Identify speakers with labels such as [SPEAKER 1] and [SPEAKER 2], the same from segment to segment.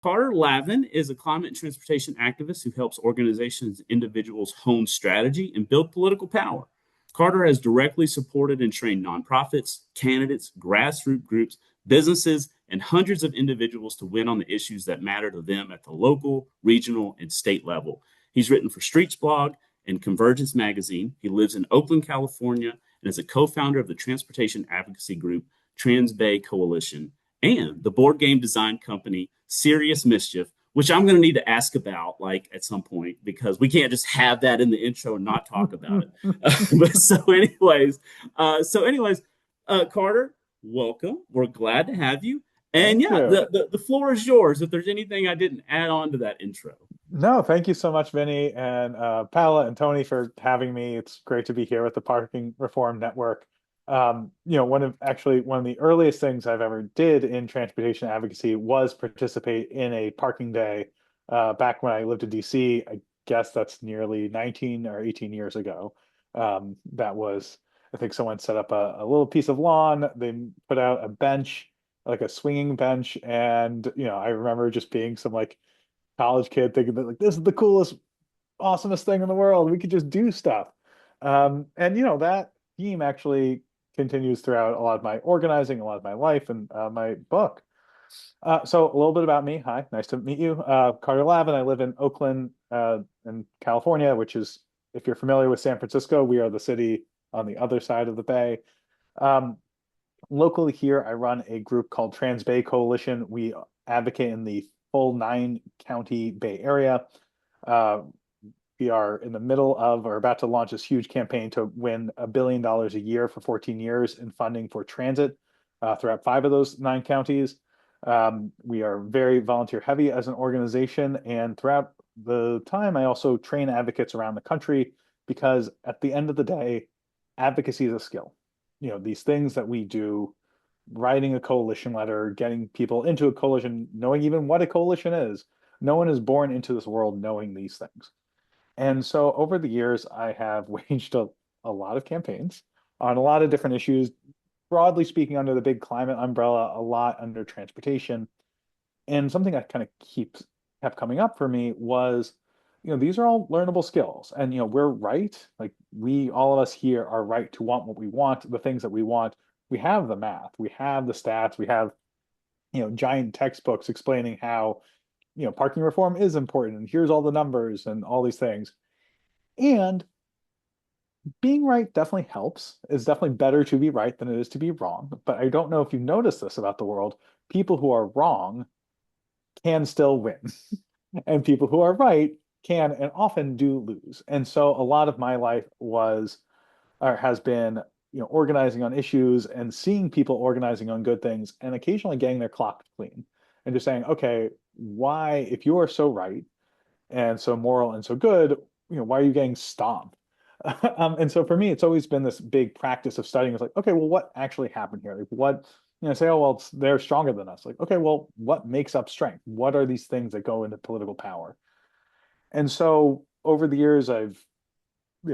[SPEAKER 1] Carter Lavin is a climate and transportation activist who helps organizations and individuals hone strategy and build political power. Carter has directly supported and trained nonprofits, candidates, grassroots groups, businesses, and hundreds of individuals to win on the issues that matter to them at the local, regional, and state level. He's written for Streets Blog and Convergence Magazine. He lives in Oakland, California, and is a co founder of the transportation advocacy group Trans Bay Coalition and the board game design company Serious Mischief, which I'm going to need to ask about like at some point because we can't just have that in the intro and not talk about it. But Carter, welcome. We're glad to have you. And
[SPEAKER 2] Thank
[SPEAKER 1] yeah,
[SPEAKER 2] you.
[SPEAKER 1] the floor is yours. If there's anything I didn't add on to that intro.
[SPEAKER 2] No, thank you so much, Vinny and Paola and Tony for having me. It's great to be here with the Parking Reform Network. One of the earliest things I've ever did in transportation advocacy was participate in a parking day back when I lived in DC. I guess that's nearly 19 or 18 years ago. I think someone set up a little piece of lawn. They put out a bench, like a swinging bench, and I remember just being some like college kid thinking that like this is the coolest, awesomest thing in the world. We could just do stuff. And that theme actually continues throughout a lot of my organizing, a lot of my life, and my book. So a little bit about me. Hi, nice to meet you. Carter Lavin. I live in Oakland, in California, which is, if you're familiar with San Francisco, we are the city on the other side of the bay. Um, Locally here, I run a group called Trans Bay Coalition. We advocate in the full 9 county Bay Area. Uh, we are in the middle of or about to launch this huge campaign to win $1 billion a year for 14 years in funding for transit throughout 5 of those 9 counties. We are very volunteer heavy as an organization, and throughout the time, I also train advocates around the country because at the end of the day, advocacy is a skill. These things that we do, writing a coalition letter, getting people into a coalition, knowing even what a coalition is. No one is born into this world knowing these things. And so over the years, I have waged a lot of campaigns on a lot of different issues, broadly speaking, under the big climate umbrella, a lot under transportation. And something that kind of kept coming up for me was, these are all learnable skills. And, we're right. Like all of us here are right to want what we want, the things that we want. We have the math, we have the stats, we have, giant textbooks explaining how, parking reform is important. And here's all the numbers and all these things. And being right definitely helps. It's definitely better to be right than it is to be wrong. But I don't know if you've noticed this about the world. People who are wrong can still win. And people who are right can and often do lose. And so a lot of my life was or has been, organizing on issues and seeing people organizing on good things and occasionally getting their clock clean and just saying, okay, why, if you are so right and so moral and so good, why are you getting stomped? And so for me, it's always been this big practice of studying. It's like, okay, well, what actually happened here? Like, what, say, oh, well, they're stronger than us. Like, okay, well, what makes up strength? What are these things that go into political power? And so over the years, I've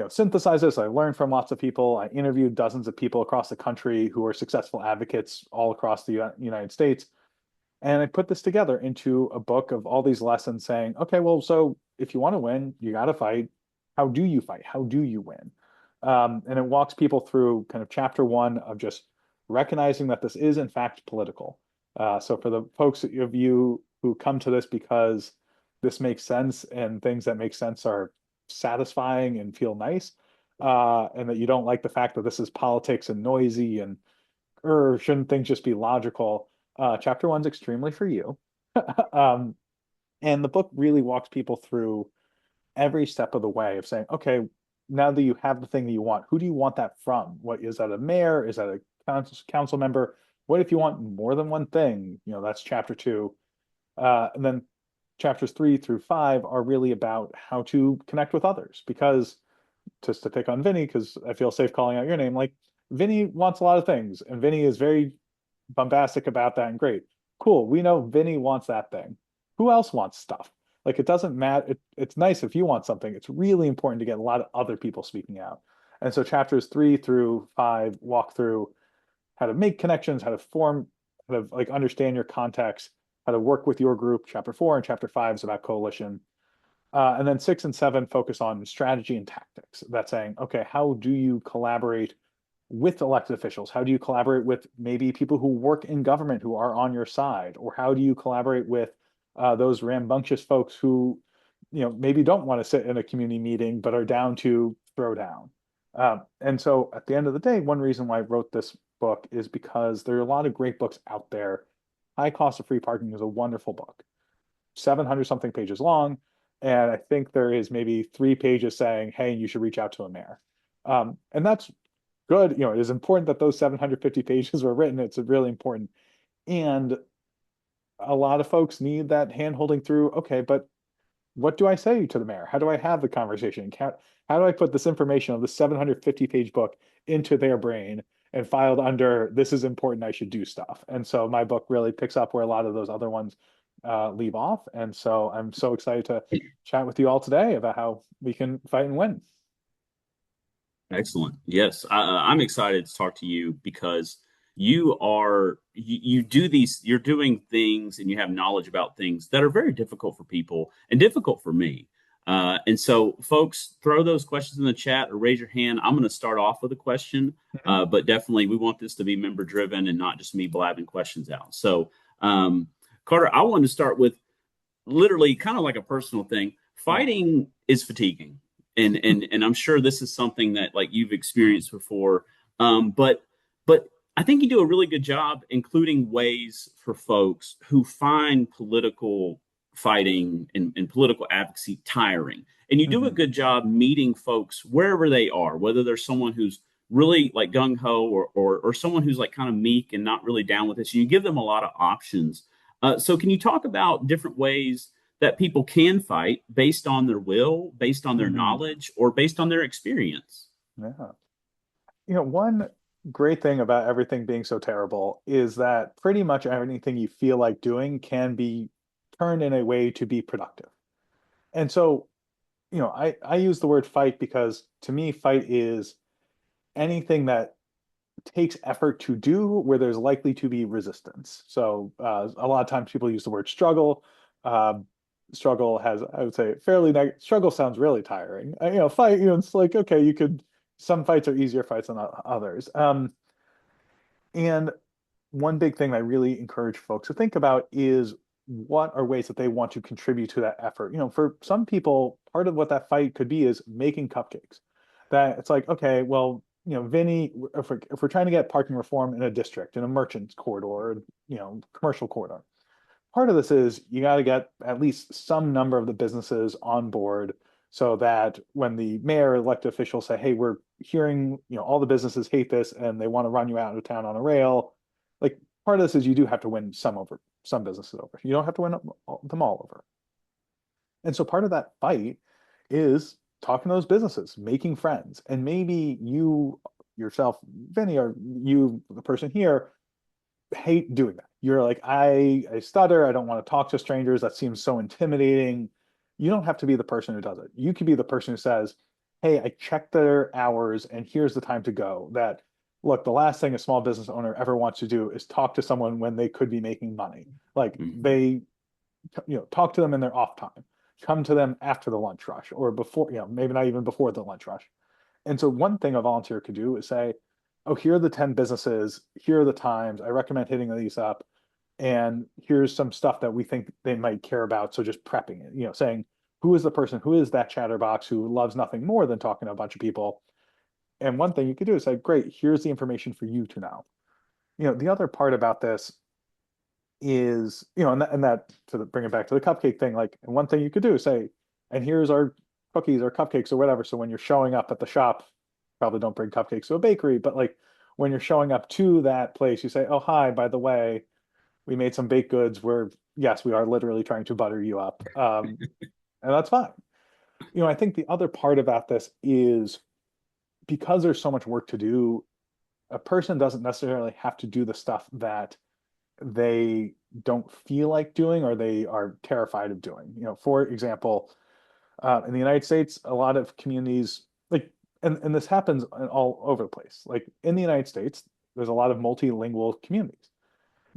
[SPEAKER 2] synthesized this. I learned from lots of people. I interviewed dozens of people across the country who are successful advocates all across the United States. And I put this together into a book of all these lessons saying, okay, well, so if you want to win, you got to fight. How do you fight? How do you win? And it walks people through kind of chapter one of just recognizing that this is in fact political. So for the folks of you who come to this because this makes sense and things that make sense are satisfying and feel nice, and that you don't like the fact that this is politics and noisy and or shouldn't things just be logical? Chapter one's extremely for you. um, and the book really walks people through every step of the way of saying, okay, now that you have the thing that you want, who do you want that from? What is that, a mayor? Is that a council member? What if you want more than one thing? That's chapter two. And then chapters 3 through 5 are really about how to connect with others. Because just to pick on Vinny, because I feel safe calling out your name, like Vinny wants a lot of things, and Vinny is very bombastic about that and great. Cool. We know Vinny wants that thing. Who else wants stuff? Like it doesn't matter. It's nice if you want something. It's really important to get a lot of other people speaking out. And so chapters 3 through 5 walk through how to make connections, how to form, how to like understand your context, how to work with your group. Chapter 4 and chapter 5 is about coalition. And then 6 and 7 focus on strategy and tactics. That's saying, okay, how do you collaborate with elected officials? How do you collaborate with maybe people who work in government who are on your side? Or how do you collaborate with those rambunctious folks who, maybe don't want to sit in a community meeting, but are down to throw down? And so at the end of the day, one reason why I wrote this book is because there are a lot of great books out there. High Cost of Free Parking is a wonderful book, 700 something pages long. And I think there is maybe 3 pages saying, hey, you should reach out to a mayor. And that's good. It is important that those 750 pages were written. It's really important. And a lot of folks need that hand holding through. Okay, but what do I say to the mayor? How do I have the conversation? How do I put this information of the 750-page book into their brain and filed under this is important, I should do stuff? And so my book really picks up where a lot of those other ones leave off. And so I'm so excited to chat with you all today about how we can fight and win.
[SPEAKER 1] Excellent. Yes, I'm excited to talk to you because you do these, you're doing things and you have knowledge about things that are very difficult for people and difficult for me. And so, folks, throw those questions in the chat or raise your hand. I'm going to start off with a question,
[SPEAKER 2] Mhm.
[SPEAKER 1] but definitely we want this to be member driven and not just me blabbing questions out. So, Carter, I want to start with literally kind of like a personal thing.
[SPEAKER 2] Yeah.
[SPEAKER 1] Fighting is fatiguing, and I'm sure this is something that like you've experienced before. But I think you do a really good job including ways for folks who find political fighting and political advocacy tiring. And you do a
[SPEAKER 2] Mhm.
[SPEAKER 1] good job meeting folks wherever they are, whether there's someone who's really like gung ho or someone who's like kind of meek and not really down with this. You give them a lot of options. So, can you talk about different ways that people can fight based on their will, based on their
[SPEAKER 2] Mhm.
[SPEAKER 1] knowledge, or based on their experience?
[SPEAKER 2] Yeah. One great thing about everything being so terrible is that pretty much anything you feel like doing can be turned in a way to be productive. And so, I use the word fight because to me, fight is anything that takes effort to do where there's likely to be resistance. So a lot of times people use the word struggle. Um, Struggle has, I would say, fairly struggle sounds really tiring. Fight, it's like, okay, some fights are easier fights than others. And one big thing I really encourage folks to think about is what are ways that they want to contribute to that effort. For some people, part of what that fight could be is making cupcakes. That it's like, okay, well, Vinny, if we're trying to get parking reform in a district, in a merchant's corridor, commercial corridor, part of this is you got to get at least some number of the businesses on board so that when the mayor or elected officials say, hey, we're hearing, all the businesses hate this and they want to run you out of town on a rail, like part of this is you do have to win some businesses over. You don't have to win them all over. And so part of that fight is talking to those businesses, making friends. And maybe you yourself, Vinny, or you, the person here, hate doing that. You're like, I stutter. I don't want to talk to strangers. That seems so intimidating. You don't have to be the person who does it. You can be the person who says, hey, I checked their hours and here's the time to go. That, look, the last thing a small business owner ever wants to do is talk to someone when they could be making money. Like
[SPEAKER 1] Mhm.
[SPEAKER 2] they, talk to them in their off time. Come to them after the lunch rush or before, maybe not even before the lunch rush. And so one thing a volunteer could do is say, oh, here are the 10 businesses, here are the times. I recommend hitting these up. And here's some stuff that we think they might care about. So just prepping it, saying, who is the person, who is that chatterbox who loves nothing more than talking to a bunch of people? And one thing you could do is say, great, here's the information for you to know. The other part about this is, and that to bring it back to the cupcake thing, like, and one thing you could do is say, and here's our cookies or cupcakes or whatever. So when you're showing up at the shop, probably don't bring cupcakes to a bakery, but like when you're showing up to that place, you say, oh, hi, by the way, we made some baked goods where, yes, we are literally trying to butter you up. And that's fine. I think the other part about this is because there's so much work to do, a person doesn't necessarily have to do the stuff that they don't feel like doing or they are terrified of doing. For example, in the United States, a lot of communities like, and this happens all over the place. Like in the United States, there's a lot of multilingual communities.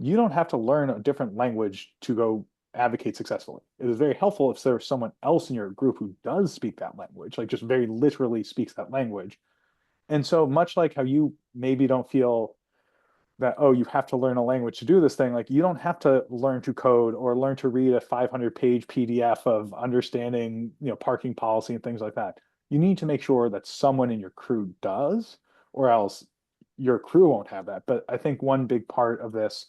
[SPEAKER 2] you don't have to learn a different language to go advocate successfully. It is very helpful if there's someone else in your group who does speak that language, like just very literally speaks that language. And so much like how you maybe don't feel that, oh, you have to learn a language to do this thing, like you don't have to learn to code or learn to read a 500-page PDF of understanding, parking policy and things like that. You need to make sure that someone in your crew does, or else your crew won't have that. But I think one big part of this,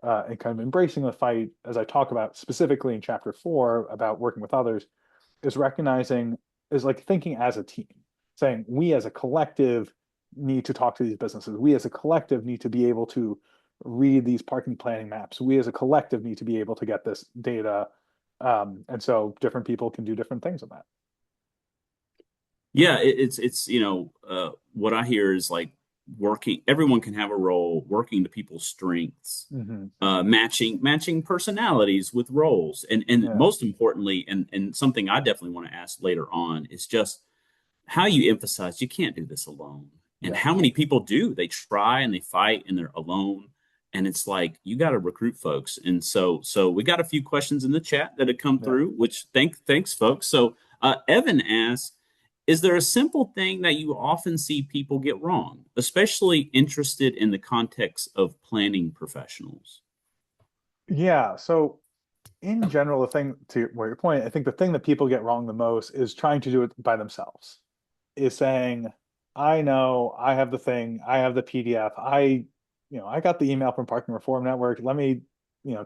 [SPEAKER 2] and kind of embracing the fight, as I talk about specifically in chapter 4 about working with others, is recognizing, is like thinking as a team, saying we as a collective need to talk to these businesses. We as a collective need to be able to read these parking planning maps. We as a collective need to be able to get this data. And so different people can do different things in that.
[SPEAKER 1] Yeah, it's what I hear is like working. Everyone can have a role, working to people's strengths,
[SPEAKER 2] Mm-hmm.
[SPEAKER 1] matching personalities with roles, and
[SPEAKER 2] Yeah.
[SPEAKER 1] most importantly, and something I definitely want to ask later on is just how you emphasize you can't do this alone, and
[SPEAKER 2] Yeah.
[SPEAKER 1] how many people do. They try and they fight and they're alone, and it's like you got to recruit folks. And so we got a few questions in the chat that have come
[SPEAKER 2] Yeah.
[SPEAKER 1] through, which thanks folks. So Evan asks, is there a simple thing that you often see people get wrong, especially interested in the context of planning professionals?
[SPEAKER 2] Yeah. So in general, the thing to where your point, I think the thing that people get wrong the most is trying to do it by themselves. Is saying, I know I have the thing, I have the PDF, I got the email from Parking Reform Network. Let me,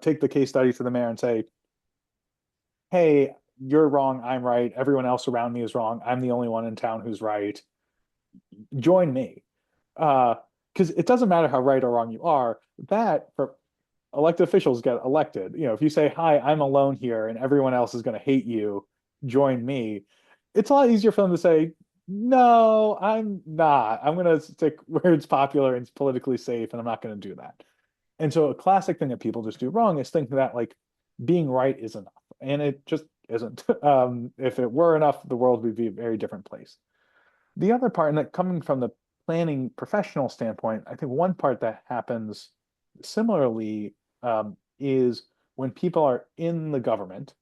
[SPEAKER 2] take the case study to the mayor and say, hey, you're wrong, I'm right. Everyone else around me is wrong. I'm the only one in town who's right. Join me. Because it doesn't matter how right or wrong you are, that for elected officials get elected. If you say, hi, I'm alone here and everyone else is going to hate you, join me. It's a lot easier for them to say, no, I'm not. I'm going to stick where it's popular and it's politically safe, and I'm not going to do that. And so a classic thing that people just do wrong is think that like being right is enough. And it just isn't. If it were enough, the world would be a very different place. The other part, and that coming from the planning professional standpoint, I think one part that happens similarly is when people are in the government,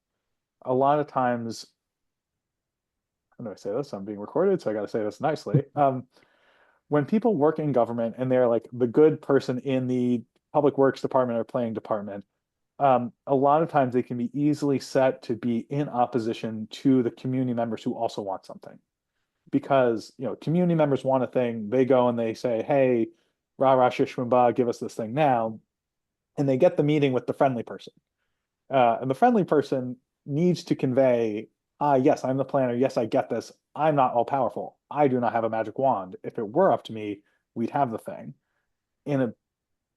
[SPEAKER 2] a lot of times, how do I say this? I'm being recorded, so I got to say this nicely. When people work in government and they're like the good person in the public works department or planning department, a lot of times they can be easily set to be in opposition to the community members who also want something. Because community members want a thing, they go and they say, "Hey, rah rah shishwimba, give us this thing now," and they get the meeting with the friendly person. And the friendly person needs to convey, yes, I'm the planner. Yes, I get this. I'm not all powerful. I do not have a magic wand. If it were up to me, we'd have the thing. And a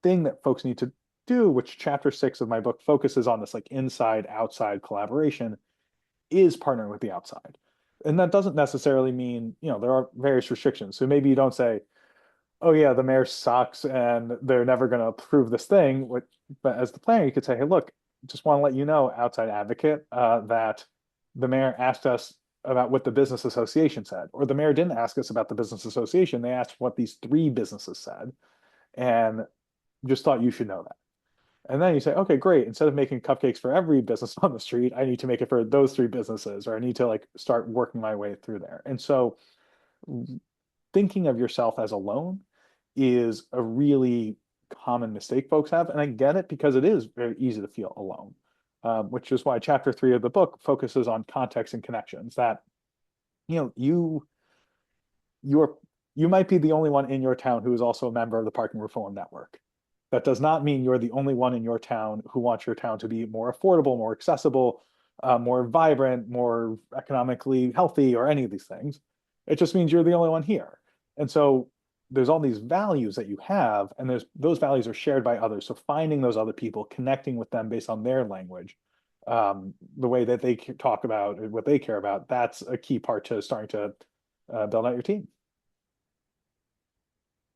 [SPEAKER 2] thing that folks need to do, which chapter 6 of my book focuses on, this like inside outside collaboration, is partnering with the outside. And that doesn't necessarily mean, there are various restrictions. So maybe you don't say, oh yeah, the mayor sucks and they're never going to approve this thing. But as the planner, you could say, hey, look, just want to let you know, outside advocate, that the mayor asked us about what the business association said, or the mayor didn't ask us about the business association. They asked what these 3 businesses said, and just thought you should know that. And then you say, okay, great. Instead of making cupcakes for every business on the street, I need to make it for those 3 businesses, or I need to like start working my way through there. And so thinking of yourself as alone is a really common mistake folks have. And I get it, because it is very easy to feel alone, which is why chapter 3 of the book focuses on context and connections. That, you're you might be the only one in your town who is also a member of the Parking Reform Network. That does not mean you're the only one in your town who wants your town to be more affordable, more accessible, more vibrant, more economically healthy, or any of these things. It just means you're the only one here. And so there's all these values that you have, and those values are shared by others. So finding those other people, connecting with them based on their language, the way that they talk about what they care about, that's a key part to starting to build out your team.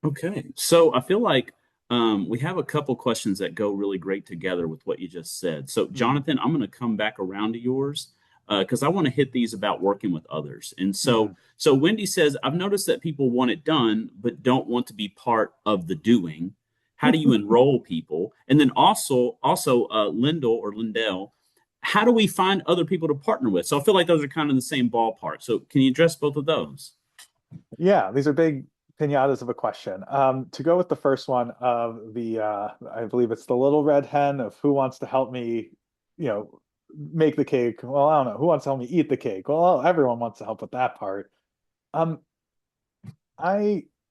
[SPEAKER 1] Okay, so I feel like we have a couple questions that go really great together with what you just said. So,
[SPEAKER 2] Mm-hmm.
[SPEAKER 1] Jonathan, I'm going to come back around to yours because I want to hit these about working with others. And
[SPEAKER 2] Mm-hmm.
[SPEAKER 1] so Wendy says, I've noticed that people want it done, but don't want to be part of the doing. How do you enroll people? And then also Lindell or Lindell, how do we find other people to partner with? So I feel like those are kind of in the same ballpark. So can you address both of those?
[SPEAKER 2] Yeah, these are big pinatas of a question. To go with the first one of I believe it's the little red hen of who wants to help me, you know, make the cake. Well, I don't know. Who wants to help me eat the cake? Well, everyone wants to help with that part. Um,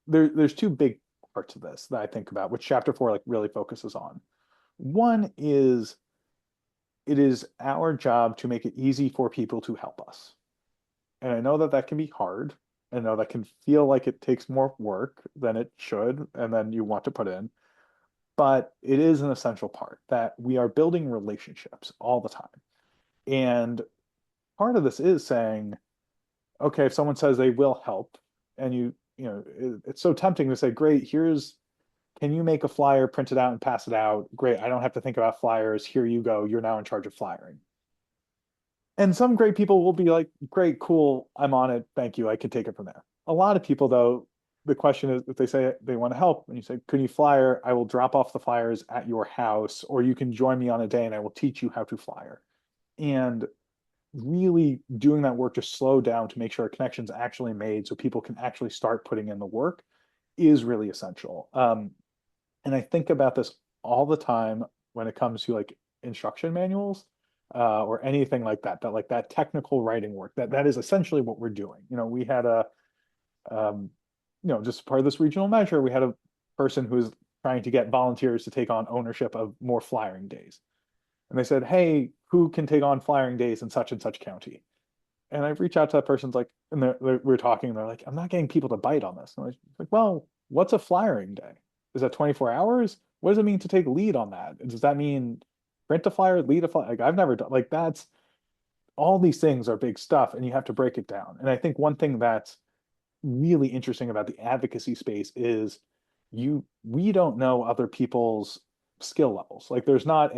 [SPEAKER 2] there's two big parts of this that I think about, which chapter four like really focuses on. One is it is our job to make it easy for people to help us. And I know that that can be hard. I know that can feel like it takes more work than it should, and then you want to put in. But it is an essential part that we are building relationships all the time. And part of this is saying, okay, if someone says they will help, and it's so tempting to say, great, can you make a flyer, print it out, and pass it out? Great, I don't have to think about flyers. Here you go. You're now in charge of flyering. And some great people will be like, great, cool, I'm on it. Thank you. I can take it from there. A lot of people, though, the question is if they say they want to help and you say, can you flyer? I will drop off the flyers at your house, or you can join me on a day and I will teach you how to flyer. And really doing that work to slow down to make sure a connection's actually made so people can actually start putting in the work is really essential. And I think about this all the time when it comes to like instruction manuals or anything like that, that like that technical writing work, that is essentially what we're doing. We had um, just part of this regional measure, we had a person who was trying to get volunteers to take on ownership of more flyering days. And they said, hey, who can take on flyering days in such and such county? And I reach out to that person's like, and we're talking, and they're like, I'm not getting people to bite on this. And I'm like, well, what's a flyering day? Is that 24 hours? What does it mean to take lead on that? Does that mean print a flyer, lead a flyer? Like I've never done like that's all these things are big stuff and you have to break it down. And I think one thing that's really interesting about the advocacy space is we don't know other people's skill levels. Like there's not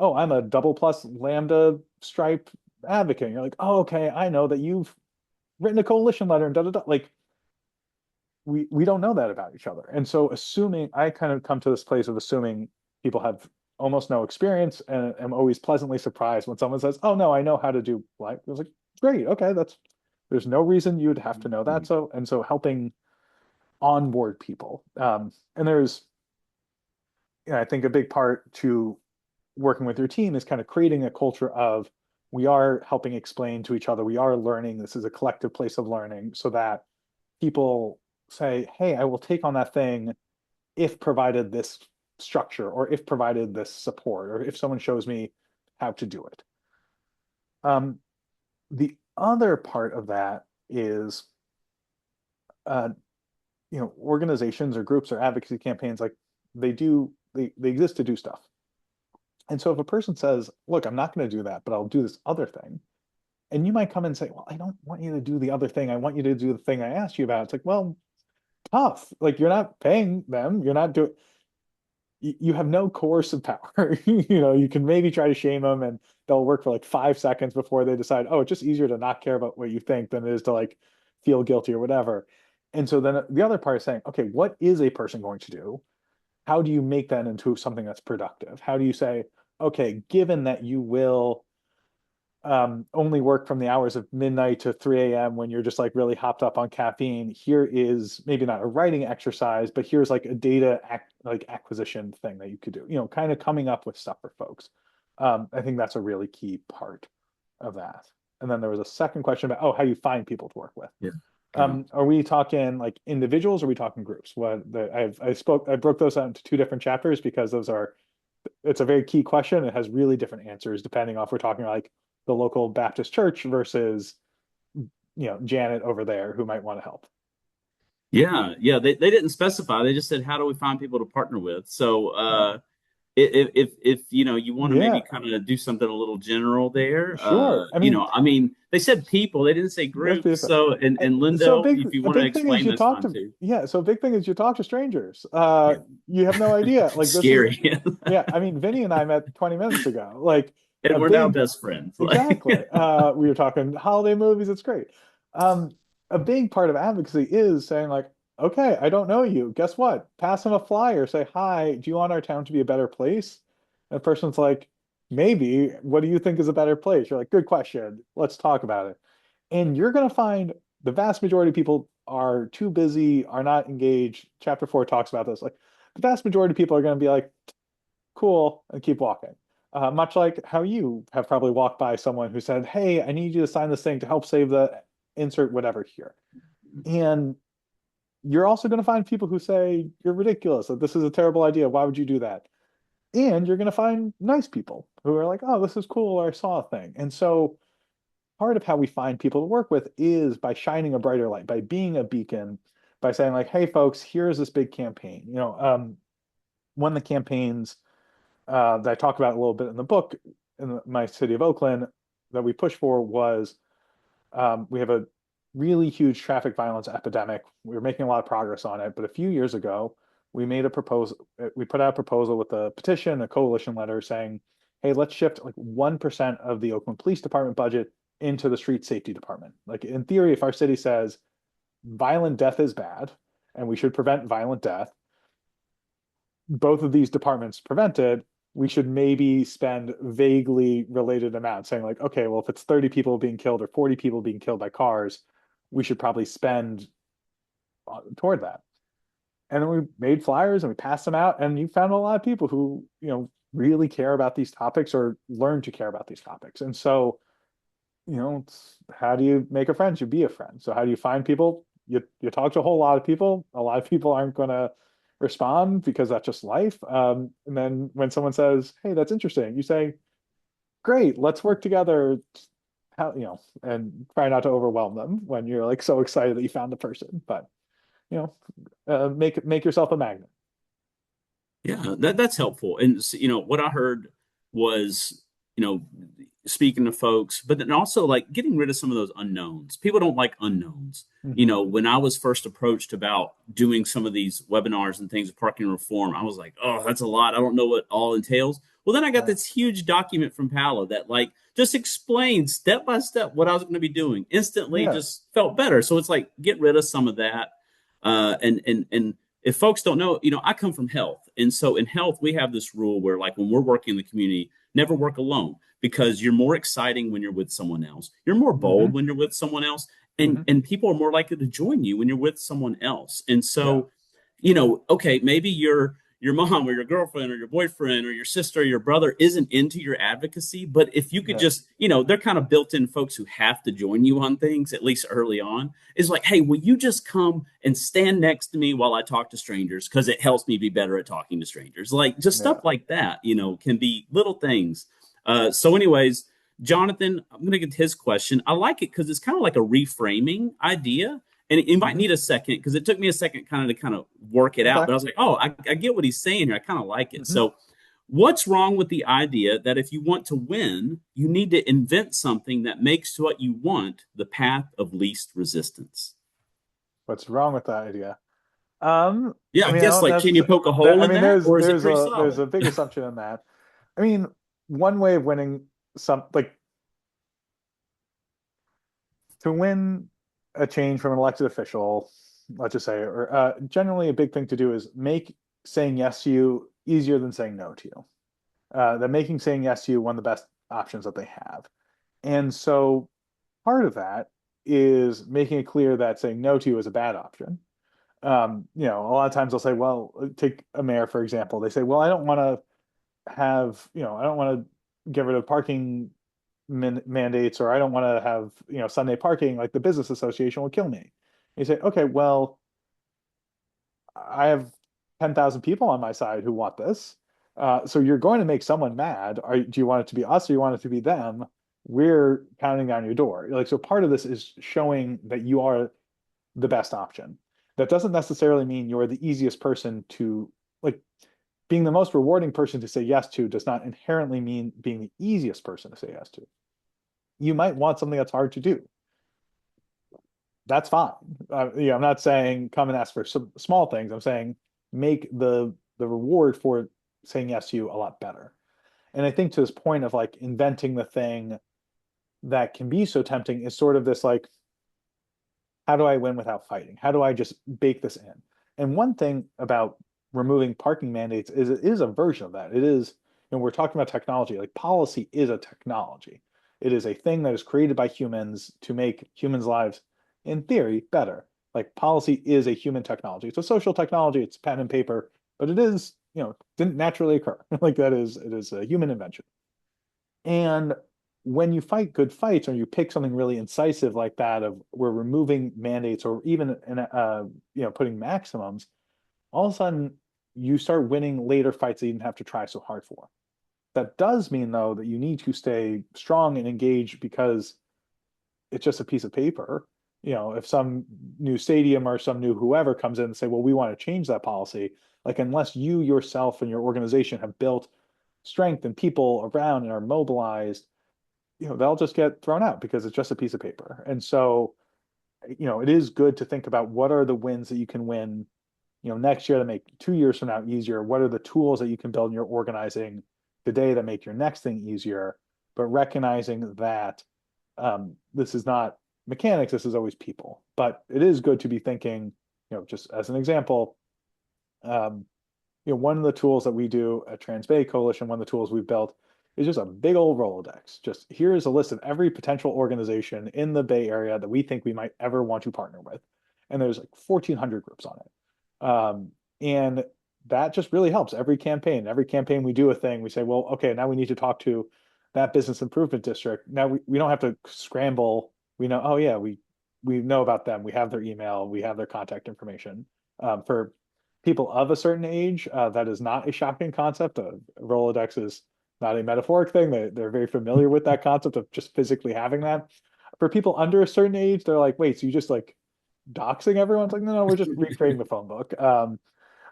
[SPEAKER 2] oh, I'm a double plus lambda stripe advocate. And you're like, oh, okay, I know that you've written a coalition letter and da da da. Like we don't know that about each other. And so assuming I kind of come to this place of assuming people have almost no experience and am always pleasantly surprised when someone says, oh no, I know how to do like I was like, great, okay, there's no reason you'd have to know that. So helping onboard people. And there's I think a big part to working with your team is kind of creating a culture of we are helping explain to each other, we are learning, this is a collective place of learning, so that people say, hey, I will take on that thing if provided this structure or if provided this support or if someone shows me how to do it. The other part of that is uh, organizations or groups or advocacy campaigns, like they exist to do stuff. And so if a person says, look, I'm not going to do that, but I'll do this other thing, and you might come and say, well, I don't want you to do the other thing, I want you to do the thing I asked you about. It's like, well, tough. Like you're not paying them, you're not doing, you have no coercive power. You can maybe try to shame them and they'll work for like 5 seconds before they decide, oh, it's just easier to not care about what you think than it is to like feel guilty or whatever. And so then the other part is saying, okay, what is a person going to do? How do you make that into something that's productive? How do you say, okay, given that you will only work from the hours of midnight to 3 a.m. when you're just like really hopped up on caffeine, here is maybe not a writing exercise, but here's like a data acquisition thing that you could do, kind of coming up with stuff for folks. I think that's a really key part of that. And then there was a second question about, how you find people to work with.
[SPEAKER 1] Yeah. Yeah.
[SPEAKER 2] Are we talking like individuals or are we talking groups? I broke those out into two different chapters because it's a very key question. It has really different answers depending on if we're talking like the local Baptist church versus, Janet over there who might want to help.
[SPEAKER 1] Yeah, yeah. They didn't specify. They just said, "How do we find people to partner with?" So, if you want to maybe
[SPEAKER 2] Yeah,
[SPEAKER 1] kind of do something a little general there,
[SPEAKER 2] sure. I mean,
[SPEAKER 1] I mean, they said people. They didn't say
[SPEAKER 2] that's
[SPEAKER 1] groups.
[SPEAKER 2] beautiful.
[SPEAKER 1] So, and
[SPEAKER 2] So
[SPEAKER 1] Lindo, if you
[SPEAKER 2] a
[SPEAKER 1] want to
[SPEAKER 2] big thing is
[SPEAKER 1] explain,
[SPEAKER 2] you
[SPEAKER 1] that's
[SPEAKER 2] talk
[SPEAKER 1] fine
[SPEAKER 2] to,
[SPEAKER 1] too.
[SPEAKER 2] yeah. So a big thing is you talk to strangers.
[SPEAKER 1] Yeah,
[SPEAKER 2] You have no idea. Like this is,
[SPEAKER 1] scary.
[SPEAKER 2] yeah. I mean, Vinny and I met 20 minutes ago. Like
[SPEAKER 1] And
[SPEAKER 2] a
[SPEAKER 1] we're now
[SPEAKER 2] big,
[SPEAKER 1] best friends. Like,
[SPEAKER 2] exactly. We were talking holiday movies. It's great. Um, a big part of advocacy is saying like, okay, I don't know you. Guess what? Pass them a flyer. Say, hi, do you want our town to be a better place? And the person's like, maybe. What do you think is a better place? You're like, good question. Let's talk about it. And you're going to find the vast majority of people are too busy, are not engaged. Chapter 4 talks about this. Like, the vast majority of people are going to be like, cool, and keep walking. Much like how you have probably walked by someone who said, hey, I need you to sign this thing to help save the insert whatever here. And you're also going to find people who say you're ridiculous, that this is a terrible idea. Why would you do that? And you're going to find nice people who are like, oh, this is cool, or I saw a thing. And so part of how we find people to work with is by shining a brighter light, by being a beacon, by saying like, hey, folks, here's this big campaign. One of the campaigns that I talk about a little bit in the book in my city of Oakland that we pushed for was we have a really huge traffic violence epidemic. We were making a lot of progress on it, but a few years ago, we made a proposal. We put out a proposal with a petition, a coalition letter saying, "Hey, let's shift like 1% of the Oakland Police Department budget into the street safety department." Like in theory, if our city says violent death is bad and we should prevent violent death, both of these departments prevented, we should maybe spend vaguely related amounts, saying like, okay, well, if it's 30 people being killed or 40 people being killed by cars, we should probably spend toward that. And then we made flyers and we passed them out, and you found a lot of people who, really care about these topics or learn to care about these topics. And so, it's how do you make a friend? You be a friend. So how do you find people? You talk to a whole lot of people. A lot of people aren't going to respond because that's just life. And then when someone says, "Hey, that's interesting," you say, "Great, let's work together." How, and try not to overwhelm them when you're like so excited that you found the person. But make yourself a magnet.
[SPEAKER 1] Yeah, that's helpful. And what I heard was, you know, speaking to folks, but then also like getting rid of some of those unknowns. People don't like unknowns.
[SPEAKER 2] Hmm.
[SPEAKER 1] When I was first approached about doing some of these webinars and things of parking reform, I was like, oh, that's a lot. I don't know what all entails. Well, then I got
[SPEAKER 2] Yeah,
[SPEAKER 1] this huge document from Palo that like just explained step by step what I was going to be doing. Instantly,
[SPEAKER 2] yeah,
[SPEAKER 1] just felt better. So it's like get rid of some of that. And if folks don't know, I come from health. And so in health, we have this rule where, like, when we're working in the community, never work alone because you're more exciting when you're with someone else. You're more
[SPEAKER 2] hmm
[SPEAKER 1] bold when you're with someone else. And,
[SPEAKER 2] hmm
[SPEAKER 1] and people are more likely to join you when you're with someone else. And
[SPEAKER 2] yeah,
[SPEAKER 1] so, okay, maybe your mom or your girlfriend or your boyfriend or your sister or your brother isn't into your advocacy, but if you could
[SPEAKER 2] yeah,
[SPEAKER 1] just, they're kind of built in folks who have to join you on things, at least early on, is like, hey, will you just come and stand next to me while I talk to strangers? Because it helps me be better at talking to strangers. Like just stuff
[SPEAKER 2] yeah.
[SPEAKER 1] like that, can be little things. So, anyways, Jonathan, I'm going to get to his question. I like it because it's kind of like a reframing idea. And you might
[SPEAKER 2] Hmm.
[SPEAKER 1] need a second because it took me a second to kind of work it out.
[SPEAKER 2] Okay.
[SPEAKER 1] But I was like, oh, I get what he's saying here. I kind of like it.
[SPEAKER 2] Hmm.
[SPEAKER 1] So, what's wrong with the idea that if you want to win, you need to invent something that makes what you want the path of least resistance?
[SPEAKER 2] What's wrong with that idea? Um,
[SPEAKER 1] Yeah,
[SPEAKER 2] I
[SPEAKER 1] I
[SPEAKER 2] mean, I
[SPEAKER 1] guess
[SPEAKER 2] don't
[SPEAKER 1] like, can you
[SPEAKER 2] necessarily.
[SPEAKER 1] poke a hole
[SPEAKER 2] I
[SPEAKER 1] in
[SPEAKER 2] mean,
[SPEAKER 1] that,
[SPEAKER 2] there's
[SPEAKER 1] or is it
[SPEAKER 2] there's
[SPEAKER 1] pretty
[SPEAKER 2] a there's
[SPEAKER 1] solid?
[SPEAKER 2] a big assumption in that. I mean, one way of winning some like to win a change from an elected official, let's just say, or generally a big thing to do is make saying yes to you easier than saying no to you. That making saying yes to you one of the best options that they have. And so part of that is making it clear that saying no to you is a bad option. A lot of times they'll say, well, take a mayor, for example. They say, well, I don't want to get rid of parking mandates, or I don't want to have, Sunday parking, like the business association will kill me. You say, okay, well, I have 10,000 people on my side who want this. So you're going to make someone mad. Do you want it to be us or you want it to be them? We're pounding down your door. Like, so part of this is showing that you are the best option. That doesn't necessarily mean you're the easiest person to like being the most rewarding person to say yes to does not inherently mean being the easiest person to say yes to. You might want something that's hard to do. That's fine. I'm not saying come and ask for some small things. I'm saying make the reward for saying yes to you a lot better. And I think to this point of like inventing the thing that can be so tempting is sort of this like How do I win without fighting? How do I just bake this in? And one thing about removing parking mandates is it is a version of that. It is, and we're talking about technology, like policy is a technology. It is a thing that is created by humans to make humans' lives, in theory, better. Like policy is a human technology. It's a social technology, it's pen and paper, but it is, didn't naturally occur. Like that is, it is a human invention. And when you fight good fights or you pick something really incisive like that of we're removing mandates or even putting maximums, all of a sudden you start winning later fights that you didn't have to try so hard for. That does mean though that you need to stay strong and engaged because it's just a piece of paper. If some new stadium or some new whoever comes in and say, well, we want to change that policy, like unless you yourself and your organization have built strength and people around and are mobilized, they'll just get thrown out because it's just a piece of paper. And so, it is good to think about what are the wins that you can win, next year to make 2 years from now easier. What are the tools that you can build in your organizing today that make your next thing easier? But recognizing that this is not mechanics, this is always people. But it is good to be thinking, just as an example, um, one of the tools that we do at Transbay Coalition, one of the tools we've built is just a big old Rolodex. Just here's a list of every potential organization in the Bay Area that we think we might ever want to partner with. And there's like 1,400 groups on it. And that just really helps every campaign. Every campaign we do a thing, we say, well, okay, now we need to talk to that business improvement district. Now we don't have to scramble. We know, oh yeah, we know about them. We have their email, we have their contact information. For people of a certain age, that is not a shocking concept. Rolodex is not a metaphoric thing. They're very familiar with that concept of just physically having that. For people under a certain age, they're like, wait, so you just like doxing everyone? It's like, no, we're just recreating the phone book.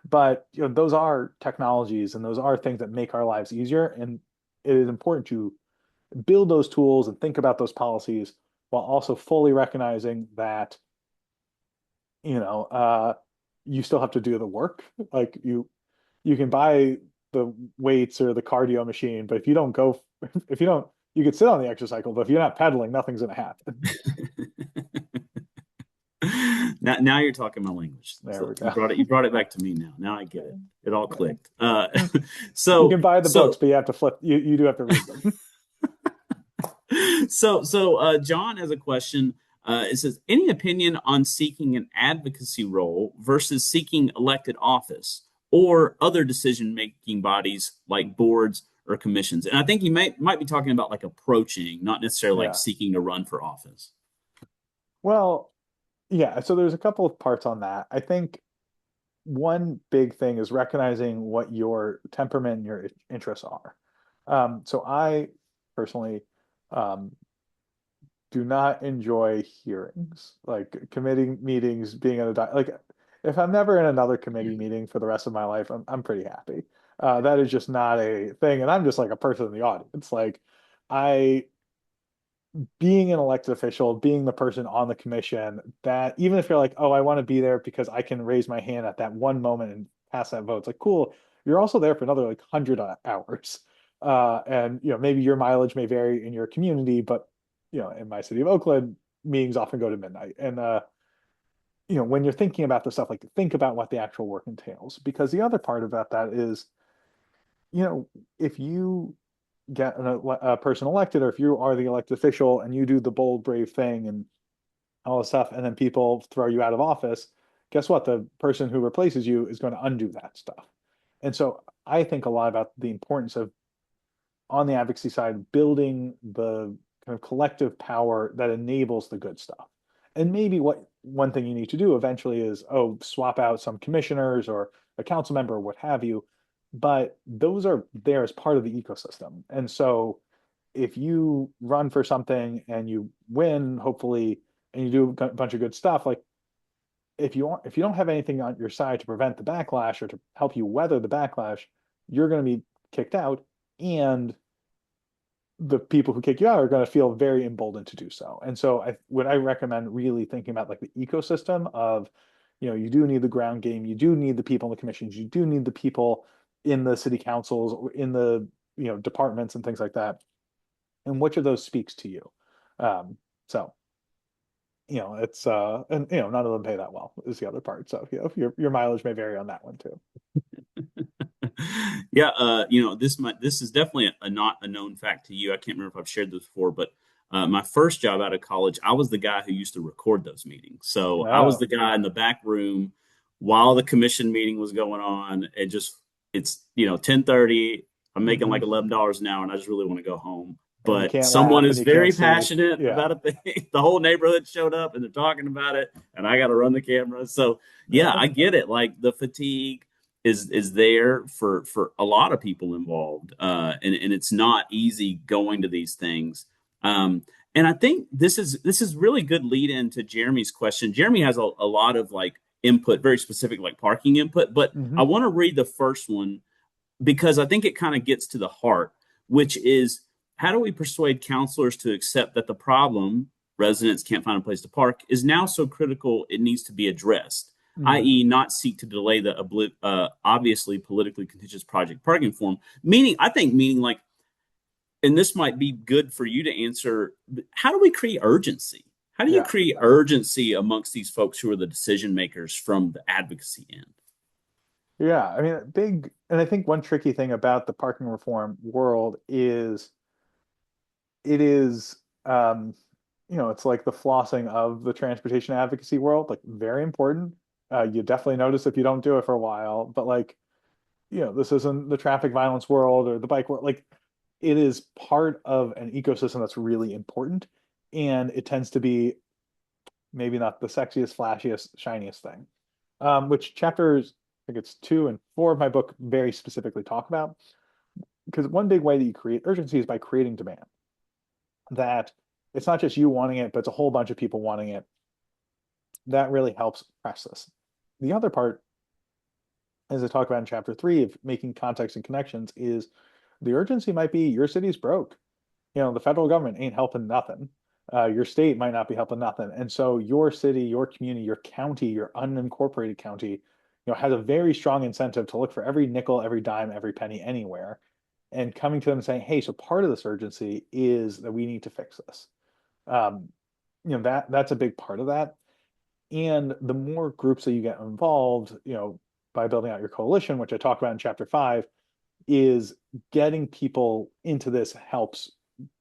[SPEAKER 2] But those are technologies and those are things that make our lives easier. And it is important to build those tools and think about those policies while also fully recognizing that, you know, uh, you still have to do the work. Like you can buy the weights or the cardio machine, but if you don't go, if you don't, you could sit on the exercise cycle, but if you're not pedaling, nothing's going to happen.
[SPEAKER 1] Now you're talking my language.
[SPEAKER 2] There
[SPEAKER 1] So
[SPEAKER 2] we go.
[SPEAKER 1] you brought it back to me now. Now I get it. It all clicked.
[SPEAKER 2] You can buy the books,
[SPEAKER 1] So
[SPEAKER 2] but you have to flip. You do have to read them.
[SPEAKER 1] John has a question. It says, any opinion on seeking an advocacy role versus seeking elected office or other decision-making bodies like boards or commissions? And I think you might be talking about like approaching, not necessarily like
[SPEAKER 2] Yeah.
[SPEAKER 1] seeking to run for office.
[SPEAKER 2] Well, yeah. So there's a couple of parts on that. I think one big thing is recognizing what your temperament and your interests are. So I personally um, do not enjoy hearings, like committee meetings, being in like if I'm never in another committee meeting for the rest of my life, I'm pretty happy. That is just not a thing, and I'm just like a person in the audience. Like I being an elected official, being the person on the commission, that even if you're like, oh, I want to be there because I can raise my hand at that one moment and pass that vote, it's like, cool. You're also there for another like 100 hours. And maybe your mileage may vary in your community, but in my city of Oakland, meetings often go to midnight. And when you're thinking about the stuff, like think about what the actual work entails. Because the other part about that is, if you get a person elected, or if you are the elected official and you do the bold, brave thing and all this stuff, and then people throw you out of office, guess what? The person who replaces you is going to undo that stuff. And so I think a lot about the importance of, on the advocacy side, building the kind of collective power that enables the good stuff. And maybe what one thing you need to do eventually is, oh, swap out some commissioners or a council member or what have you. But those are there as part of the ecosystem. And so if you run for something and you win, hopefully, and you do a bunch of good stuff, like if you don't have anything on your side to prevent the backlash or to help you weather the backlash, you're going to be kicked out, and the people who kick you out are going to feel very emboldened to do so. And so I recommend really thinking about like the ecosystem of, you do need the ground game, you do need the people in the commissions, you do need the people in the city councils or in the departments and things like that, and which of those speaks to you. So it's and none of them pay that well is the other part. So your mileage may vary on that one too.
[SPEAKER 1] Yeah, this is definitely not a known fact to you. I can't remember if I've shared this before, but my first job out of college, I was the guy who used to record those meetings. So I was the
[SPEAKER 2] No.
[SPEAKER 1] guy in the back room while the commission meeting was going on. It's 10:30. I'm making like
[SPEAKER 2] Hmm.
[SPEAKER 1] $11 an hour, and I just really want to go home.
[SPEAKER 2] And you
[SPEAKER 1] But
[SPEAKER 2] can't
[SPEAKER 1] someone
[SPEAKER 2] laugh and
[SPEAKER 1] is
[SPEAKER 2] you can't
[SPEAKER 1] very
[SPEAKER 2] sleep.
[SPEAKER 1] passionate
[SPEAKER 2] Yeah.
[SPEAKER 1] about a thing. The whole neighborhood showed up, and they're talking about it, and I got to run the camera. So yeah,
[SPEAKER 2] Yeah.
[SPEAKER 1] I get it. Like the fatigue is there for a lot of people involved, and it's not easy going to these things. Um, and I think this is really good lead in to Jeremy's question. Jeremy has a lot of like input, very specific like parking input, but I
[SPEAKER 2] Hmm.
[SPEAKER 1] want to read the first one because I think it kind of gets to the heart, which is how do we persuade counselors to accept that the problem, residents can't find a place to park, is now so critical it needs to be addressed,
[SPEAKER 2] Hmm.
[SPEAKER 1] i.e., not seek to delay the obviously politically contentious project parking form. Meaning like, and this might be good for you to answer, how do we create urgency? How do you
[SPEAKER 2] Yeah.
[SPEAKER 1] create urgency amongst these folks who are the decision makers from the advocacy end?
[SPEAKER 2] Yeah. I mean, big, and I think one tricky thing about the parking reform world is it is, it's like the flossing of the transportation advocacy world, like very important. You definitely notice if you don't do it for a while, but like, this isn't the traffic violence world or the bike world. Like, it is part of an ecosystem that's really important, and it tends to be maybe not the sexiest, flashiest, shiniest thing. Which chapters, I think it's 2 and 4 of my book, very specifically talk about. Because one big way that you create urgency is by creating demand. That it's not just you wanting it, but it's a whole bunch of people wanting it. That really helps press this. The other part, as I talk about in chapter 3 of making context and connections, is the urgency might be your city's broke. The federal government ain't helping nothing. Your state might not be helping nothing. And so your city, your community, your county, your unincorporated county, has a very strong incentive to look for every nickel, every dime, every penny anywhere, and coming to them and saying, hey, so part of this urgency is that we need to fix this. Um, that's a big part of that. And the more groups that you get involved, by building out your coalition, which I talk about in chapter 5, is getting people into this helps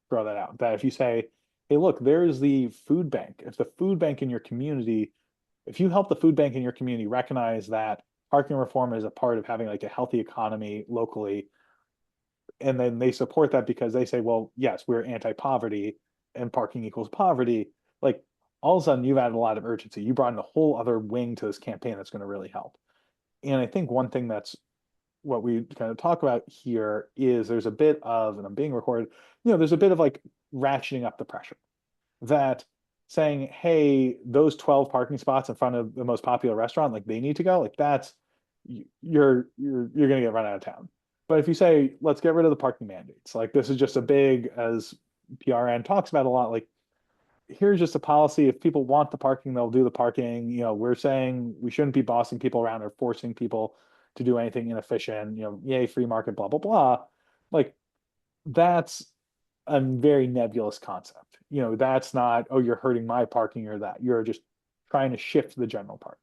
[SPEAKER 2] grow that out. That if you say, hey, look, there's the food bank. If the food bank in your community, if you help the food bank in your community recognize that parking reform is a part of having like a healthy economy locally, and then they support that because they say, well, yes, we're anti-poverty and parking equals poverty. Like all of a sudden you've added a lot of urgency. You brought in a whole other wing to this campaign that's going to really help. And I think one thing that's what we kind of talk about here is there's a bit of, and I'm being recorded, there's a bit of like ratcheting up the pressure that saying, hey, those 12 parking spots in front of the most popular restaurant, like they need to go, like that's you're gonna get run out of town. But if you say, let's get rid of the parking mandates, like this is just a big, as PRN talks about a lot, like here's just a policy. If people want the parking, they'll do the parking. We're saying we shouldn't be bossing people around or forcing people to do anything inefficient, yay, free market, blah, blah, blah. Like that's a very nebulous concept. That's not, oh, you're hurting my parking or that. You're just trying to shift the general part.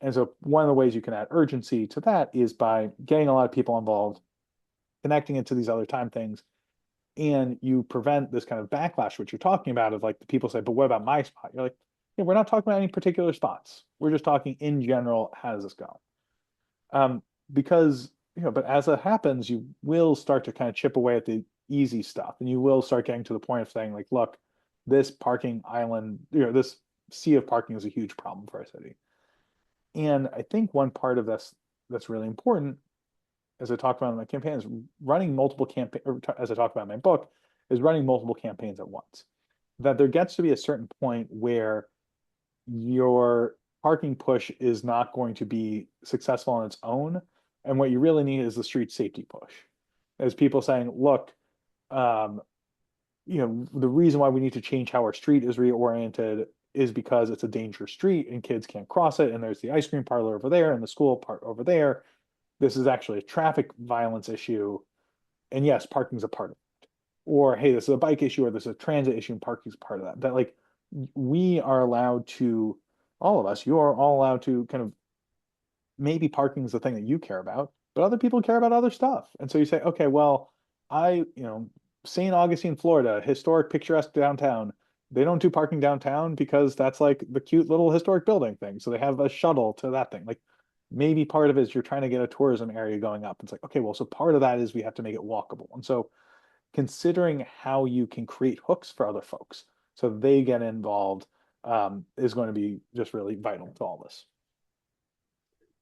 [SPEAKER 2] And so one of the ways you can add urgency to that is by getting a lot of people involved, connecting it to these other time things, and you prevent this kind of backlash, which you're talking about, of like the people say, but what about my spot? You're like, yeah, we're not talking about any particular spots. We're just talking in general, how does this go? Because, but as that happens, you will start to kind of chip away at the easy stuff, and you will start getting to the point of saying, like, look, this parking island, this sea of parking is a huge problem for our city. And I think one part of this that's really important, as I talk about in my campaign, is running multiple campaigns, or as I talk about in my book, is running multiple campaigns at once. That there gets to be a certain point where your parking push is not going to be successful on its own. And what you really need is the street safety push. As people saying, look, um, the reason why we need to change how our street is reoriented is because it's a dangerous street and kids can't cross it. And there's the ice cream parlor over there and the school part over there. This is actually a traffic violence issue. And yes, parking's a part of it. Or, hey, this is a bike issue or this is a transit issue and parking's part of that. That like we are allowed to, all of us, you are all allowed to kind of, maybe parking is the thing that you care about, but other people care about other stuff. And so you say, okay, well, St. Augustine, Florida, historic, picturesque downtown. They don't do parking downtown because that's like the cute little historic building thing. So they have a shuttle to that thing. Like maybe part of it is you're trying to get a tourism area going up. It's like, okay, well, so part of that is we have to make it walkable. And so considering how you can create hooks for other folks so they get involved is going to be just really vital to all this.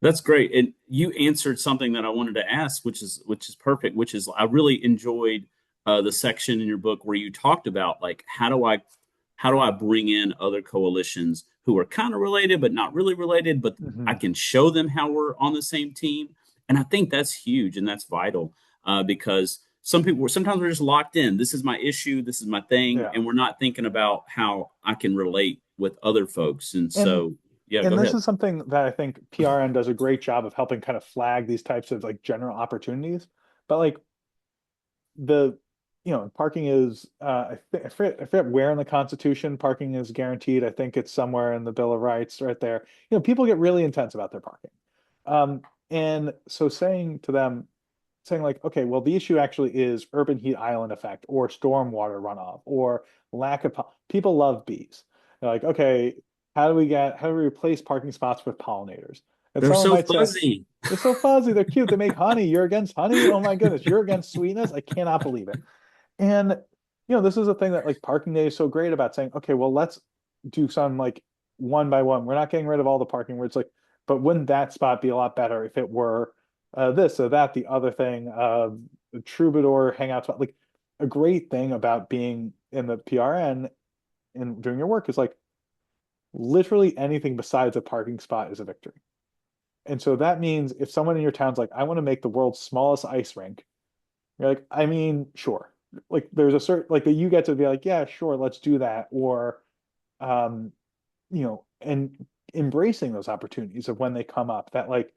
[SPEAKER 1] That's great. And you answered something that I wanted to ask, which is perfect, which is I really enjoyed the section in your book where you talked about like how do I bring in other coalitions who are kind of related but not really related, but I
[SPEAKER 2] Hmm.
[SPEAKER 1] can show them how we're on the same team. And I think that's huge and that's vital because some people sometimes we're just locked in. This is my issue, this is my thing,
[SPEAKER 2] Yeah.
[SPEAKER 1] and we're not thinking about how I can relate with other folks. And
[SPEAKER 2] And
[SPEAKER 1] so, yeah, go
[SPEAKER 2] and this
[SPEAKER 1] ahead.
[SPEAKER 2] is something that I think PRN does a great job of helping kind of flag these types of like general opportunities. But like the parking is I forget where in the Constitution parking is guaranteed. I think it's somewhere in the Bill of Rights right there. People get really intense about their parking. And so saying like, okay, well, the issue actually is urban heat island effect or stormwater runoff or lack of people love bees. They're like, okay, how do we replace parking spots with pollinators? And
[SPEAKER 1] They're
[SPEAKER 2] someone
[SPEAKER 1] so
[SPEAKER 2] might say,
[SPEAKER 1] fuzzy.
[SPEAKER 2] they're so fuzzy, they're cute, they make honey. You're against honey? Oh my goodness, you're against sweetness? I cannot believe it. And this is a thing that like parking day is so great about saying, okay, well, let's do some like one by one. We're not getting rid of all the parking where it's like, but wouldn't that spot be a lot better if it were this or that, the other thing, the troubadour hangout spot. Like a great thing about being in the PRN and doing your work is like literally anything besides a parking spot is a victory. And so that means if someone in your town's like, I want to make the world's smallest ice rink, you're like, I mean, sure. Like there's a certain like that you get to be like, yeah, sure, let's do that. Or and embracing those opportunities of when they come up that like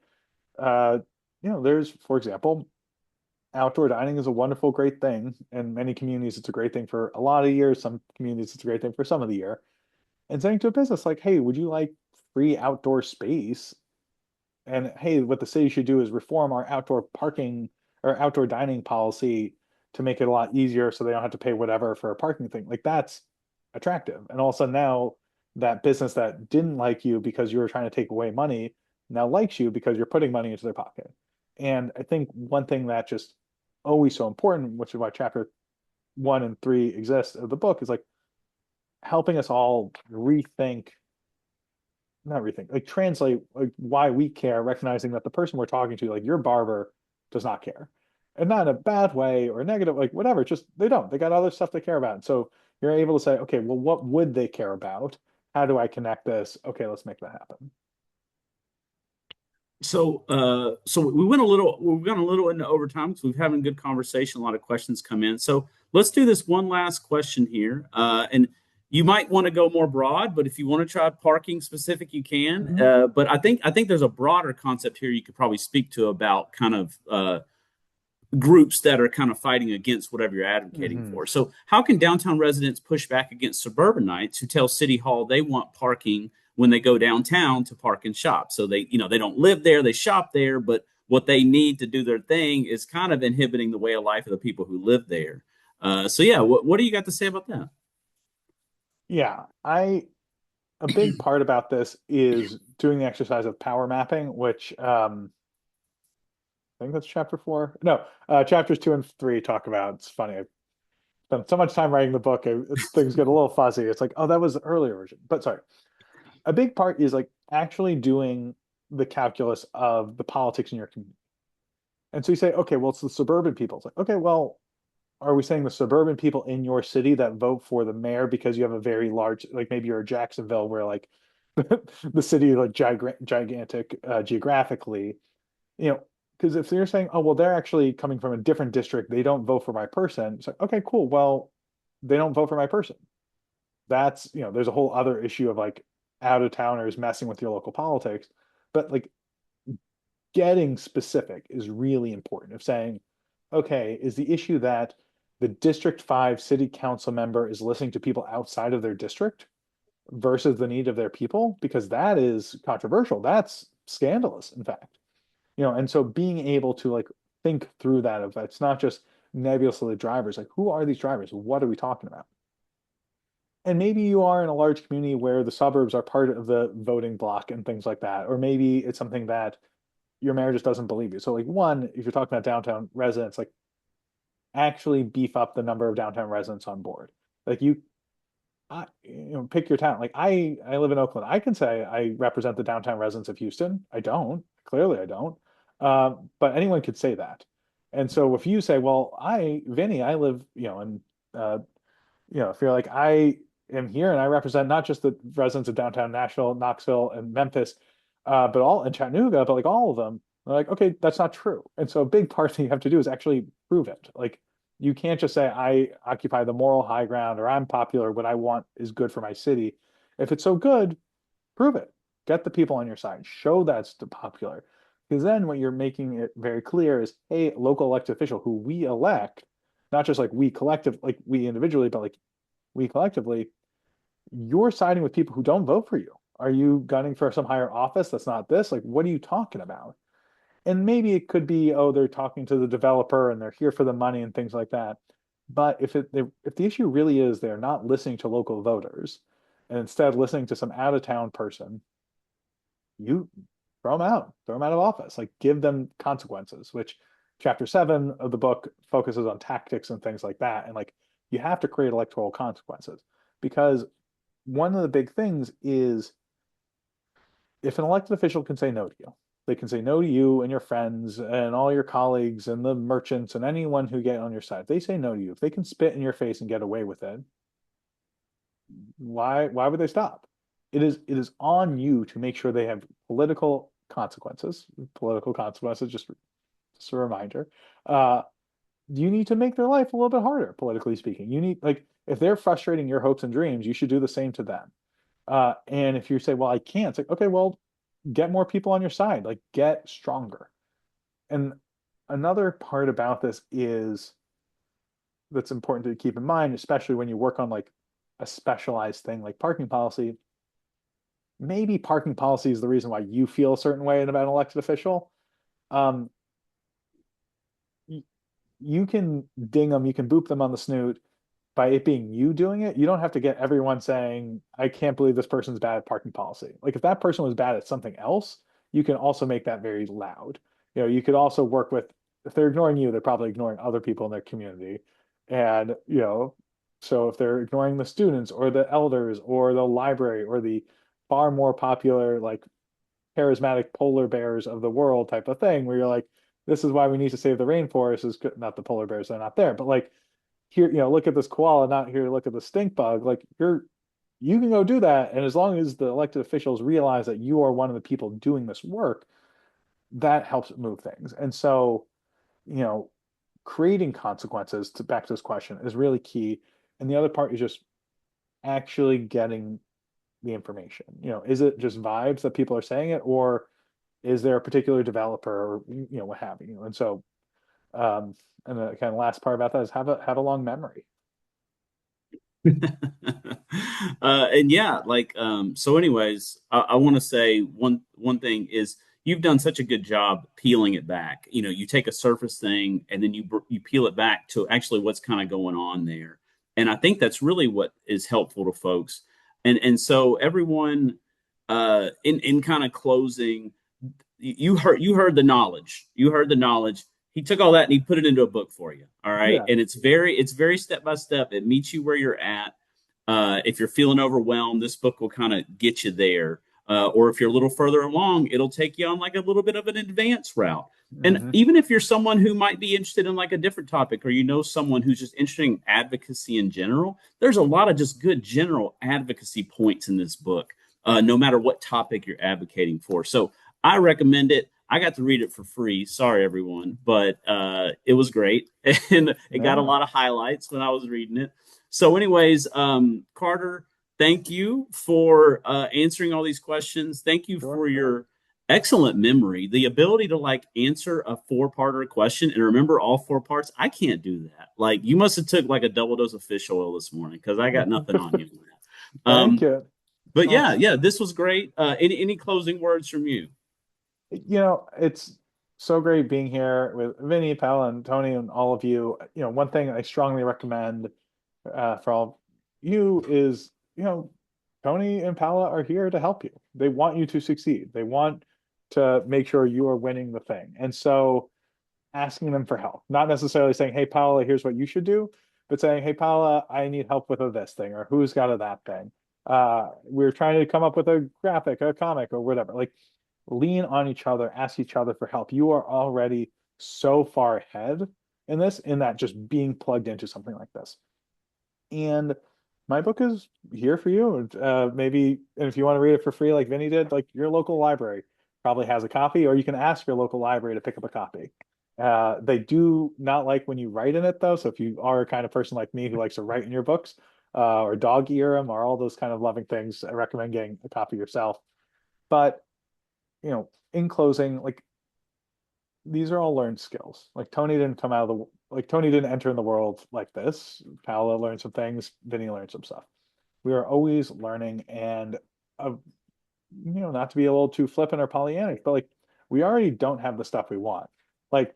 [SPEAKER 2] uh there's, for example, outdoor dining is a wonderful, great thing. In many communities, it's a great thing for a lot of years. Some communities, it's a great thing for some of the year. And saying to a business like, hey, would you like free outdoor space? And hey, what the city should do is reform our outdoor parking or outdoor dining policy to make it a lot easier so they don't have to pay whatever for a parking thing. Like that's attractive. And all of a sudden now that business that didn't like you because you were trying to take away money now likes you because you're putting money into their pocket. And I think one thing that just always so important, which is why chapter 1 and 3 exist of the book, is like helping us all rethink, not rethink, like translate like why we care, recognizing that the person we're talking to, like your barber, does not care. And not in a bad way or negative, like whatever, just they don't. They got other stuff they care about. And so you're able to say, okay, well, what would they care about? How do I connect this? Okay, let's make that happen.
[SPEAKER 1] So we went a little into overtime because we've having a good conversation. A lot of questions come in. So let's do this one last question here. And you might want to go more broad, but if you want to try parking specific, you can.
[SPEAKER 2] Mhm.
[SPEAKER 1] But I think there's a broader concept here you could probably speak to about kind of groups that are kind of fighting against whatever you're advocating
[SPEAKER 2] Mhm.
[SPEAKER 1] for. So, how can downtown residents push back against suburbanites who tell City Hall they want parking when they go downtown to park and shop? So they don't live there, they shop there, but what they need to do their thing is kind of inhibiting the way of life of the people who live there. So, yeah, what do you got to say about that?
[SPEAKER 2] Yeah, I a big part about this is doing the exercise of power mapping, which I think that's chapter 4. No, chapters 2 and 3 talk about. It's funny. I spent so much time writing the book, things get a little fuzzy. It's like, oh, that was the earlier version. But sorry, a big part is like actually doing the calculus of the politics in your community. And so you say, okay, well, it's the suburban people. It's like, okay, well, are we saying the suburban people in your city that vote for the mayor because you have a very large, like maybe you're a Jacksonville where like the city is like gigantic geographically, you know, because if you're saying, oh, well, they're actually coming from a different district, they don't vote for my person. It's like, okay, cool. Well, they don't vote for my person. That's, there's a whole other issue of like out of towners messing with your local politics. But like getting specific is really important of saying, okay, is the issue that the District 5 city council member is listening to people outside of their district? versus the need of their people, because that is controversial. That's scandalous, in fact. And so being able to like think through that, of it's not just nebulously drivers, like who are these drivers? What are we talking about? And maybe you are in a large community where the suburbs are part of the voting block and things like that. Or maybe it's something that your mayor just doesn't believe you. So like one, if you're talking about downtown residents, like actually beef up the number of downtown residents on board. Like pick your town. Like I live in Oakland. I can say I represent the downtown residents of Houston. I don't. Clearly, I don't. But anyone could say that. And so if you say, well, Vinny, I live, in uh, if you're like, I am here and I represent not just the residents of downtown Nashville, Knoxville, and Memphis, but all in Chattanooga, but like all of them, they're like, okay, that's not true. And so a big part that you have to do is actually prove it. Like you can't just say I occupy the moral high ground or I'm popular, what I want is good for my city. If it's so good, prove it. Get the people on your side. Show that's popular. Because then what you're making it very clear is, hey, local elected official who we elect, not just like we collective, like we individually, but like we collectively, you're siding with people who don't vote for you. Are you gunning for some higher office that's not this? Like, what are you talking about? And maybe it could be, oh, they're talking to the developer and they're here for the money and things like that. But if the issue really is they're not listening to local voters and instead listening to some out of town person, you throw them out of office, like give them consequences, which chapter 7 of the book focuses on tactics and things like that. And like you have to create electoral consequences because one of the big things is if an elected official can say no to you, they can say no to you and your friends and all your colleagues and the merchants and anyone who get on your side. If they say no to you, if they can spit in your face and get away with it, why would they stop? It is on you to make sure they have political consequences. Political consequences, just a reminder. Uh, you need to make their life a little bit harder, politically speaking. You need like if they're frustrating your hopes and dreams, you should do the same to them. And if you say, well, I can't, it's like, okay, well, get more people on your side, like get stronger. And another part about this is that's important to keep in mind, especially when you work on like a specialized thing like parking policy. Maybe parking policy is the reason why you feel a certain way about an elected official. Um, you can ding them, you can boop them on the snoot by it being you doing it. You don't have to get everyone saying, I can't believe this person's bad at parking policy. Like if that person was bad at something else, you can also make that very loud. You could also work with, if they're ignoring you, they're probably ignoring other people in their community. And, so if they're ignoring the students or the elders or the library or the far more popular, like charismatic polar bears of the world type of thing, where you're like, this is why we need to save the rainforest, is not the polar bears, they're not there, but like here, look at this koala, not here to look at the stink bug. Like you can go do that. And as long as the elected officials realize that you are one of the people doing this work, that helps move things. And so, you know, creating consequences to back to this question is really key. And the other part is just actually getting the information. Is it just vibes that people are saying it, or is there a particular developer or what have you? And so and the kind of last part about that is have a long memory.
[SPEAKER 1] And yeah, like so anyways, I want to say one thing is you've done such a good job peeling it back. You take a surface thing and then you peel it back to actually what's kind of going on there. And I think that's really what is helpful to folks. And so everyone in kind of closing, you heard the knowledge. You heard the knowledge. He took all that and he put it into a book for you. All right.
[SPEAKER 2] Yeah.
[SPEAKER 1] And it's very step by step. It meets you where you're at. If you're feeling overwhelmed, this book will kind of get you there. Or if you're a little further along, it'll take you on like a little bit of an advanced route. And
[SPEAKER 2] Hmm.
[SPEAKER 1] even if you're someone who might be interested in like a different topic, or someone who's just interested in advocacy in general, there's a lot of just good general advocacy points in this book, no matter what topic you're advocating for. So I recommend it. I got to read it for free. Sorry, everyone, but it was great, and it got a
[SPEAKER 2] Yeah.
[SPEAKER 1] lot of highlights when I was reading it. So, anyways, Carter, thank you for answering all these questions. Thank you
[SPEAKER 2] Sure.
[SPEAKER 1] for your excellent memory, the ability to like answer a four-parter question and remember all four parts. I can't do that. Like you must have took like a double dose of fish oil this morning because I got nothing on you.
[SPEAKER 2] Thank
[SPEAKER 1] Um,
[SPEAKER 2] you.
[SPEAKER 1] But
[SPEAKER 2] Well,
[SPEAKER 1] yeah, this was great. Any closing words from you?
[SPEAKER 2] it's so great being here with Vinny, Pal, and Tony, and all of you. One thing I strongly recommend for all of you is, Tony and Paula are here to help you. They want you to succeed. They want to make sure you are winning the thing. And so asking them for help, not necessarily saying, "Hey, Paula, here's what you should do," but saying, "Hey, Paula, I need help with this thing," or "Who's got a that thing?" We're trying to come up with a graphic, a comic, or whatever. Like, lean on each other, ask each other for help. You are already so far ahead in this, in that just being plugged into something like this. And my book is here for you. Maybe, and if you want to read it for free, like Vinny did, like your local library probably has a copy, or you can ask your local library to pick up a copy. They do not like when you write in it, though. So if you are a kind of person like me who likes to write in your books, or dog ear them, or all those kind of loving things, I recommend getting a copy yourself. But in closing, like, these are all learned skills. Like, Tony didn't come out of the like Tony didn't enter in the world like this. Paolo learned some things, Vinny learned some stuff. We are always learning, and uh, not to be a little too flippant or Pollyannish, but like, we already don't have the stuff we want. Like,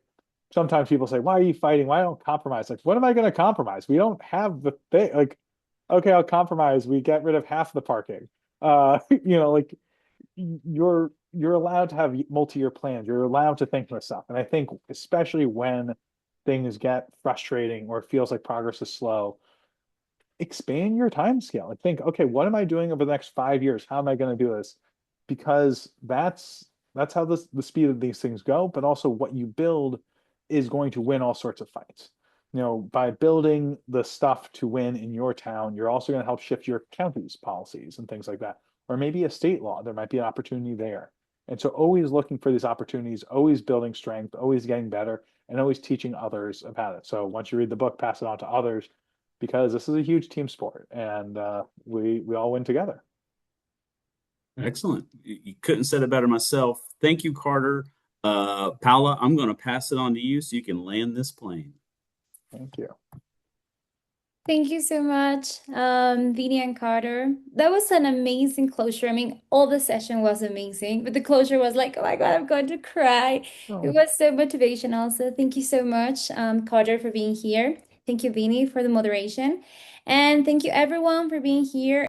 [SPEAKER 2] sometimes people say, "Why are you fighting? Why don't compromise?" Like, what am I going to compromise? We don't have the thing. Like, okay, I'll compromise. We get rid of half the parking. Like, you're allowed to have multi-year plans. You're allowed to think of stuff. And I think especially when things get frustrating or it feels like progress is slow, expand your time scale and think, okay, what am I doing over the next 5 years? How am I going to do this? Because that's how the speed of these things go, but also what you build is going to win all sorts of fights. By building the stuff to win in your town, you're also going to help shift your county's policies and things like that. Or maybe a state law, there might be an opportunity there. And so always looking for these opportunities, always building strength, always getting better, and always teaching others about it. So once you read the book, pass it on to others, because this is a huge team sport, and we all win together.
[SPEAKER 1] Excellent. You couldn't said it better myself. Thank you, Carter. Paula, I'm going to pass it on to you so you can land this plane.
[SPEAKER 2] Thank you.
[SPEAKER 3] Thank you so much, Vinny and Carter. That was an amazing closure. I mean, all the session was amazing, but the closure was like, oh my God, I'm going to cry. It
[SPEAKER 2] Oh,
[SPEAKER 3] was so motivational. So thank you so much, Carter, for being here. Thank you, Vinny, for the moderation. And thank you, everyone, for being here.